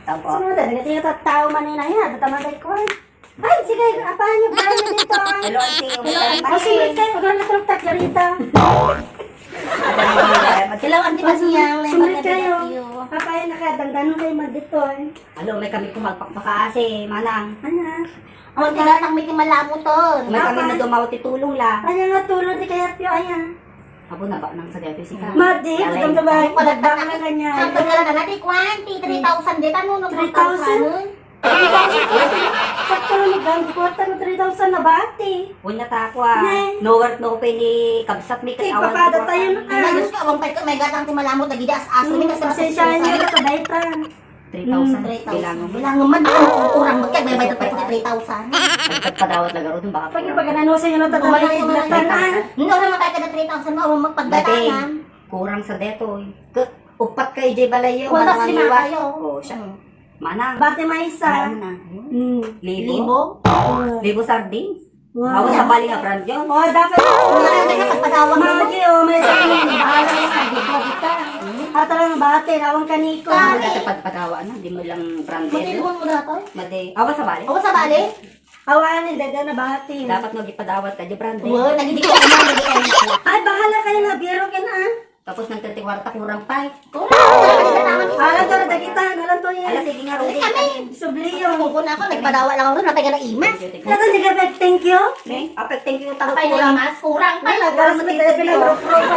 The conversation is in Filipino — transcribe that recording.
Tapo. Sunod, nagati yung tao manina yan. Tatamagay ko. Ay, sige, apahan niyo. Bahay niyo dito. Hello, auntie. O, sige, kayo. Huwag lang natulog rito. Magsilaw, auntie, masiyang. Sumunod kayo. Papayan na ka. Dangdanon kayo magdito. Hello, may kami kumagpakpakaasi, manang. Ano? Ang tinatang may timalamo to. May kami na dumawat itulong la. Ano nga tulog di kaya piyo ayan. Abo na ba nang sa dati si ka? Madi, butong na ba? Palagdang na ganyan. Ang pagkala na natin, kwanti, 3,000 dito, ano, 3,000? 3,000? Sakto lang mag-ganti ko. 3,000 na bati. Unya ta ako ah. Ne. No work no pay ni kabsat mi Kay katawan. papada tayo na. Ayos ka, awang may gatang timalamo, nagidas aso, may kasi Pasensyahan niyo na kadaitan. 3,000. Bilangan mo. Bilangan man, kurang magkag, may bayad pa 3,000. Nagpadawat lang garo dun baka. Pag yung pagkananusan nyo na tatawag yung iblatan na. Hindi ako naman tayo kada 3,000 mo, awang magpagdatangan. Kurang sa deto. Upat kay J Balayo. Kung tas lima maniwa. kayo. Oh, siya. Manang. Bati maisa. Ano na? Libo. Libo? Libo sardines. Wow. Ako sa bali nga brand yun. Oh, dapat. Nagkakapagawang mo. Magi, oh, may sabi mo. Bahala na sa dito kita. Ato lang bati, nawang kaniko. Ako dati pagpadawa na. Di mo lang brand Buti yun. mo na to. Madi. Ako sa bali. Ako sa bali? Awanin, daga na bati. Dapat mo gipadawat ka di brand. Oo, nagiging ko naman, nagiging Ay, bahala kayo na. Biro ka na. Tapos nang 30 kwarta kurang pa. Alam to na dagitan. Alam to yan. Ala sige nga Rudy. Subliyo. Kung kuna ako, nagpadawa lang ako, napay ka ng imas. Ano, sige, thank you. Ne, apek thank you tayo Kapay na kurang. imas, kurang pa. Ay, nagalas mo tayo pinag-profile